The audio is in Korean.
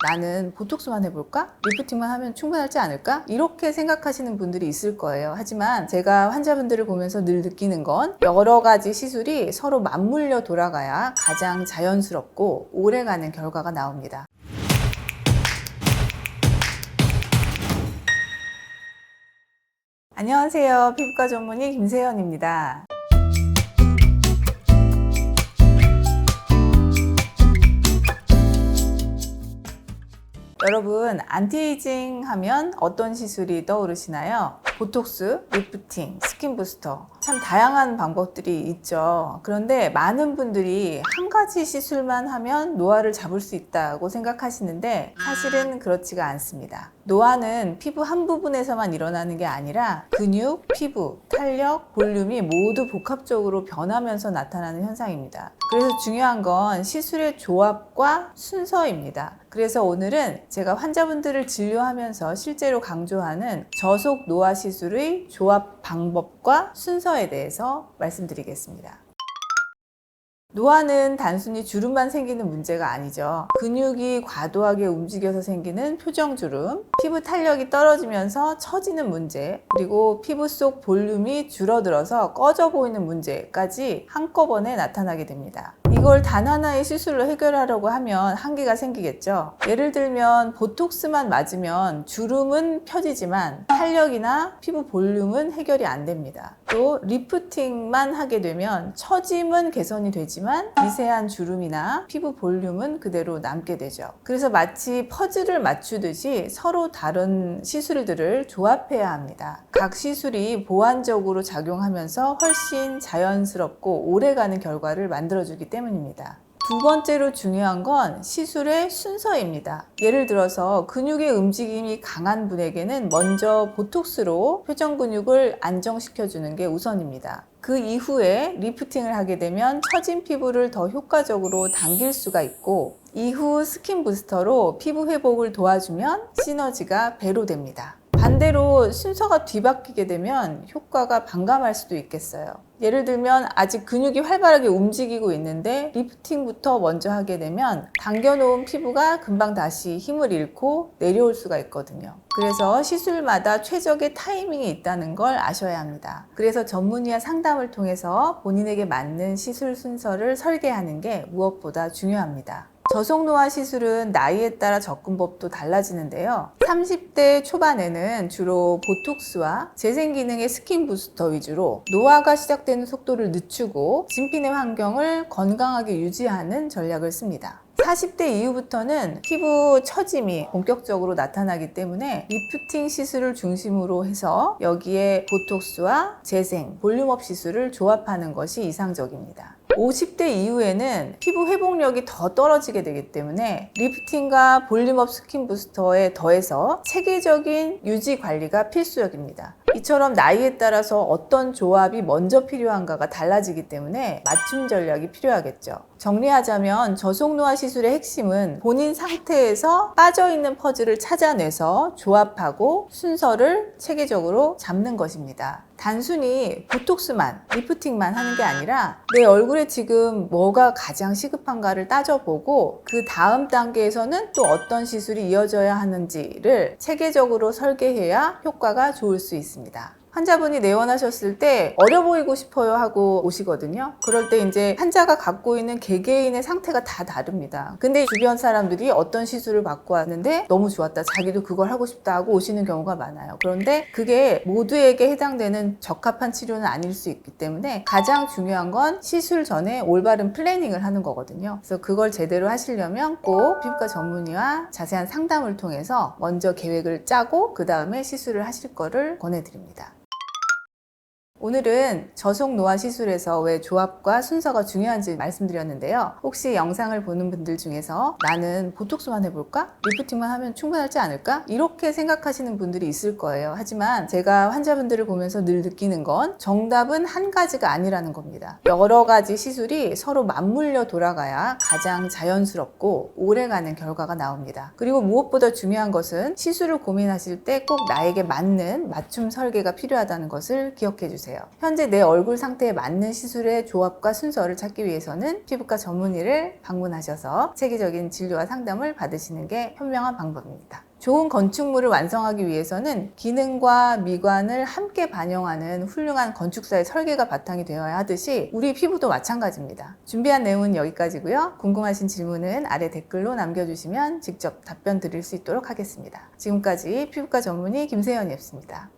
나는 보톡스만 해볼까? 리프팅만 하면 충분하지 않을까? 이렇게 생각하시는 분들이 있을 거예요. 하지만 제가 환자분들을 보면서 늘 느끼는 건 여러 가지 시술이 서로 맞물려 돌아가야 가장 자연스럽고 오래가는 결과가 나옵니다. 안녕하세요. 피부과 전문의 김세연입니다. 여러분, 안티에이징 하면 어떤 시술이 떠오르시나요? 보톡스, 리프팅, 스킨 부스터, 참 다양한 방법들이 있죠. 그런데 많은 분들이 한 가지 시술만 하면 노화를 잡을 수 있다고 생각하시는데 사실은 그렇지가 않습니다. 노화는 피부 한 부분에서만 일어나는 게 아니라 근육, 피부, 탄력, 볼륨이 모두 복합적으로 변하면서 나타나는 현상입니다. 그래서 중요한 건 시술의 조합과 순서입니다. 그래서 오늘은 제가 환자분들을 진료하면서 실제로 강조하는 저속 노화 시술의 조합 방법과 순서에 대해서 말씀드리겠습니다. 노화는 단순히 주름만 생기는 문제가 아니죠. 근육이 과도하게 움직여서 생기는 표정주름, 피부 탄력이 떨어지면서 처지는 문제, 그리고 피부 속 볼륨이 줄어들어서 꺼져 보이는 문제까지 한꺼번에 나타나게 됩니다. 이걸 단 하나의 시술로 해결하려고 하면 한계가 생기겠죠. 예를 들면 보톡스만 맞으면 주름은 펴지지만 탄력이나 피부 볼륨은 해결이 안 됩니다. 또 리프팅만 하게 되면 처짐은 개선이 되지만 미세한 주름이나 피부 볼륨은 그대로 남게 되죠. 그래서 마치 퍼즐을 맞추듯이 서로 다른 시술들을 조합해야 합니다. 각 시술이 보완적으로 작용하면서 훨씬 자연스럽고 오래가는 결과를 만들어주기 때문입니다. 두 번째로 중요한 건 시술의 순서입니다. 예를 들어서 근육의 움직임이 강한 분에게는 먼저 보톡스로 표정 근육을 안정시켜주는 게 우선입니다. 그 이후에 리프팅을 하게 되면 처진 피부를 더 효과적으로 당길 수가 있고 이후 스킨 부스터로 피부 회복을 도와주면 시너지가 배로 됩니다. 반대로 순서가 뒤바뀌게 되면 효과가 반감할 수도 있겠어요. 예를 들면 아직 근육이 활발하게 움직이고 있는데 리프팅부터 먼저 하게 되면 당겨놓은 피부가 금방 다시 힘을 잃고 내려올 수가 있거든요. 그래서 시술마다 최적의 타이밍이 있다는 걸 아셔야 합니다. 그래서 전문의와 상담을 통해서 본인에게 맞는 시술 순서를 설계하는 게 무엇보다 중요합니다. 저속노화 시술은 나이에 따라 접근법도 달라지는데요. 30대 초반에는 주로 보톡스와 재생기능의 스킨 부스터 위주로 노화가 시작되는 속도를 늦추고 진피내 환경을 건강하게 유지하는 전략을 씁니다. 40대 이후부터는 피부 처짐이 본격적으로 나타나기 때문에 리프팅 시술을 중심으로 해서 여기에 보톡스와 재생, 볼륨업 시술을 조합하는 것이 이상적입니다. 50대 이후에는 피부 회복력이 더 떨어지게 되기 때문에 리프팅과 볼륨업 스킨 부스터에 더해서 체계적인 유지 관리가 필수적입니다. 이처럼 나이에 따라서 어떤 조합이 먼저 필요한가가 달라지기 때문에 맞춤 전략이 필요하겠죠. 정리하자면 저속노화 시술의 핵심은 본인 상태에서 빠져있는 퍼즐을 찾아내서 조합하고 순서를 체계적으로 잡는 것입니다. 단순히 보톡스만, 리프팅만 하는 게 아니라 내 얼굴에 지금 뭐가 가장 시급한가를 따져보고 그 다음 단계에서는 또 어떤 시술이 이어져야 하는지를 체계적으로 설계해야 효과가 좋을 수 있습니다. 환자분이 내원하셨을 때 어려 보이고 싶어요 하고 오시거든요. 그럴 때 이제 환자가 갖고 있는 개개인의 상태가 다 다릅니다. 근데 주변 사람들이 어떤 시술을 받고 왔는데 너무 좋았다, 자기도 그걸 하고 싶다 하고 오시는 경우가 많아요. 그런데 그게 모두에게 해당되는 적합한 치료는 아닐 수 있기 때문에 가장 중요한 건 시술 전에 올바른 플래닝을 하는 거거든요. 그래서 그걸 제대로 하시려면 꼭 피부과 전문의와 자세한 상담을 통해서 먼저 계획을 짜고 그 다음에 시술을 하실 거를 권해드립니다. 오늘은 저속노화 시술에서 왜 조합과 순서가 중요한지 말씀드렸는데요. 혹시 영상을 보는 분들 중에서 나는 보톡스만 해볼까? 리프팅만 하면 충분하지 않을까? 이렇게 생각하시는 분들이 있을 거예요. 하지만 제가 환자분들을 보면서 늘 느끼는 건 정답은 한 가지가 아니라는 겁니다. 여러 가지 시술이 서로 맞물려 돌아가야 가장 자연스럽고 오래가는 결과가 나옵니다. 그리고 무엇보다 중요한 것은 시술을 고민하실 때 꼭 나에게 맞는 맞춤 설계가 필요하다는 것을 기억해 주세요. 보세요. 현재 내 얼굴 상태에 맞는 시술의 조합과 순서를 찾기 위해서는 피부과 전문의를 방문하셔서 체계적인 진료와 상담을 받으시는 게 현명한 방법입니다. 좋은 건축물을 완성하기 위해서는 기능과 미관을 함께 반영하는 훌륭한 건축사의 설계가 바탕이 되어야 하듯이 우리 피부도 마찬가지입니다. 준비한 내용은 여기까지고요. 궁금하신 질문은 아래 댓글로 남겨주시면 직접 답변 드릴 수 있도록 하겠습니다. 지금까지 피부과 전문의 김세연이었습니다.